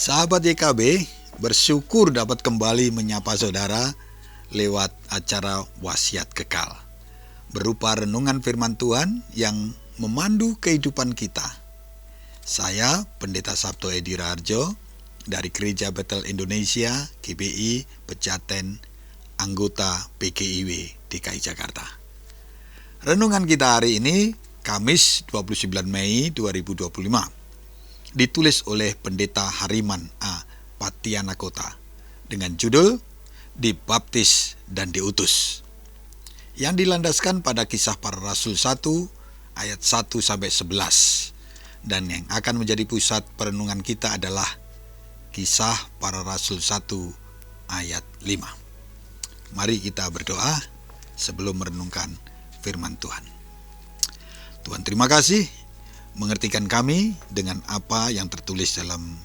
Sahabat YKB, bersyukur dapat kembali menyapa saudara lewat acara Wasiat Kekal, berupa renungan firman Tuhan yang memandu kehidupan kita. Saya, Pendeta Sabto Edi Raharjo, dari Gereja Bethel Indonesia, GBI, Pejaten, anggota PGIW DKI Jakarta. Renungan kita hari ini, Kamis 29 Mei 2025. Ditulis oleh Pendeta Hariman A. Patianakota dengan judul Dibaptis dan Diutus, yang dilandaskan pada Kisah Para Rasul 1 ayat 1-11, dan yang akan menjadi pusat perenungan kita adalah Kisah Para Rasul 1 ayat 5. Mari kita berdoa sebelum merenungkan firman Tuhan. Tuhan, terima kasih mengertikan kami dengan apa yang tertulis dalam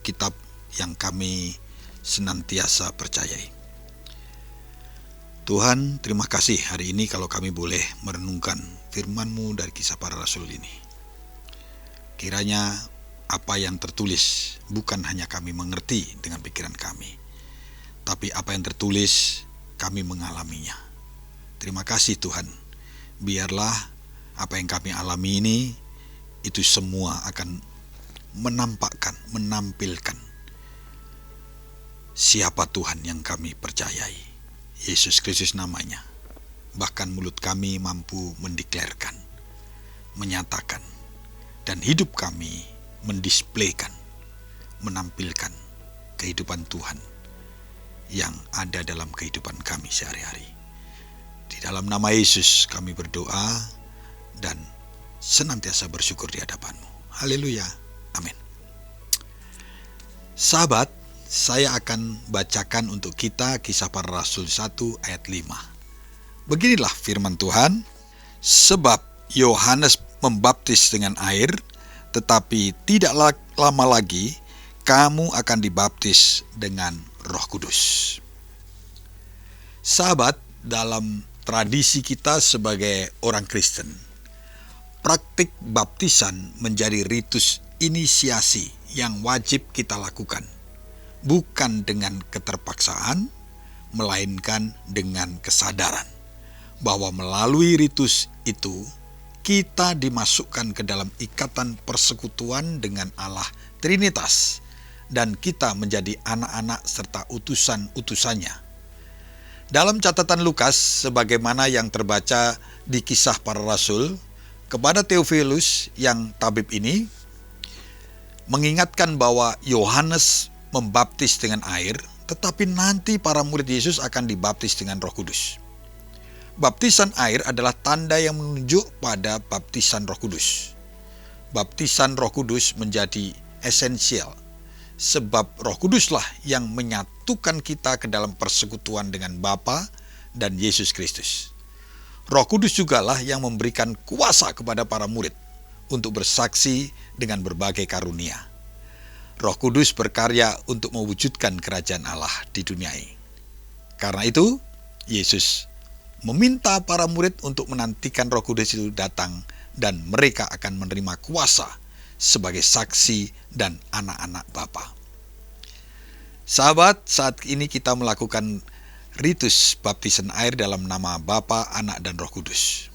kitab yang kami senantiasa percayai. Tuhan, terima kasih hari ini kalau kami boleh merenungkan firman-Mu dari Kisah Para Rasul ini. Kiranya apa yang tertulis bukan hanya kami mengerti dengan pikiran kami, tapi apa yang tertulis kami mengalaminya. Terima kasih Tuhan, biarlah apa yang kami alami ini itu semua akan menampilkan siapa Tuhan yang kami percayai. Yesus Kristus namanya. Bahkan mulut kami mampu mendeklarkan, menyatakan, dan hidup kami mendisplaykan, menampilkan kehidupan Tuhan yang ada dalam kehidupan kami sehari-hari. Di dalam nama Yesus kami berdoa dan senantiasa bersyukur di hadapan-Mu. Haleluya. Amin. Sahabat, saya akan bacakan untuk kita Kisah Para Rasul 1 ayat 5. Beginilah firman Tuhan. Sebab Yohanes membaptis dengan air, tetapi tidak lama lagi kamu akan dibaptis dengan Roh Kudus. Sahabat, dalam tradisi kita sebagai orang Kristen, praktik baptisan menjadi ritus inisiasi yang wajib kita lakukan, bukan dengan keterpaksaan, melainkan dengan kesadaran bahwa melalui ritus itu kita dimasukkan ke dalam ikatan persekutuan dengan Allah Trinitas, dan kita menjadi anak-anak serta utusan-utusannya. Dalam catatan Lukas, sebagaimana yang terbaca di Kisah Para Rasul, kepada Theophilus yang tabib ini, mengingatkan bahwa Yohanes membaptis dengan air, tetapi nanti para murid Yesus akan dibaptis dengan Roh Kudus. Baptisan air adalah tanda yang menunjuk pada baptisan Roh Kudus. Baptisan Roh Kudus menjadi esensial, sebab Roh Kuduslah yang menyatukan kita ke dalam persekutuan dengan Bapa dan Yesus Kristus. Roh Kudus jugalah yang memberikan kuasa kepada para murid untuk bersaksi dengan berbagai karunia. Roh Kudus berkarya untuk mewujudkan kerajaan Allah di dunia ini. Karena itu, Yesus meminta para murid untuk menantikan Roh Kudus itu datang, dan mereka akan menerima kuasa sebagai saksi dan anak-anak Bapa. Sahabat, saat ini kita melakukan ritus baptisan air dalam nama Bapa, Anak, dan Roh Kudus.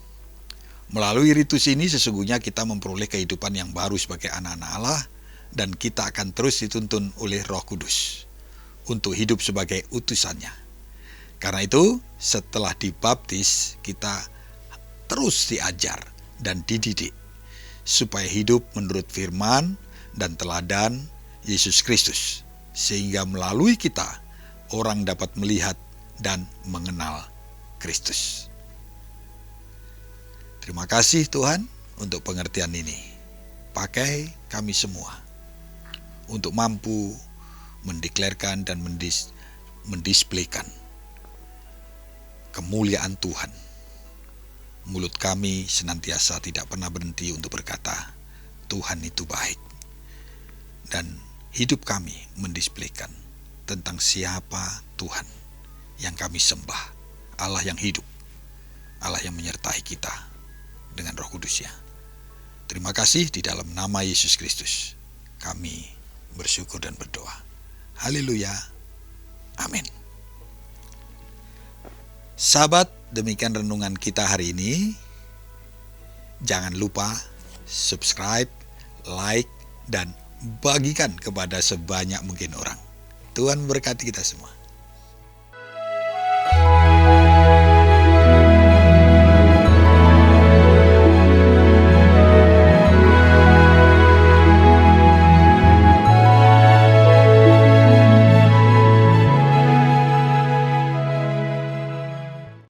Melalui ritus ini sesungguhnya kita memperoleh kehidupan yang baru sebagai anak-anak Allah, dan kita akan terus dituntun oleh Roh Kudus untuk hidup sebagai utusannya. Karena itu, setelah dibaptis, kita terus diajar dan dididik supaya hidup menurut firman dan teladan Yesus Kristus, sehingga melalui kita orang dapat melihat dan mengenal Kristus. Terima kasih Tuhan untuk pengertian ini. Pakai kami semua untuk mampu mendeklarkan dan mendisplaykan kemuliaan Tuhan. Mulut kami senantiasa tidak pernah berhenti untuk berkata, Tuhan itu baik. Dan hidup kami mendisplaykan tentang siapa Tuhan yang kami sembah, Allah yang hidup, Allah yang menyertai kita dengan Roh Kudus-Nya. Terima kasih di dalam nama Yesus Kristus kami bersyukur dan berdoa. Haleluya. Amin. Sahabat, demikian renungan kita hari ini. Jangan lupa subscribe, like, dan bagikan kepada sebanyak mungkin orang. Tuhan berkati kita semua.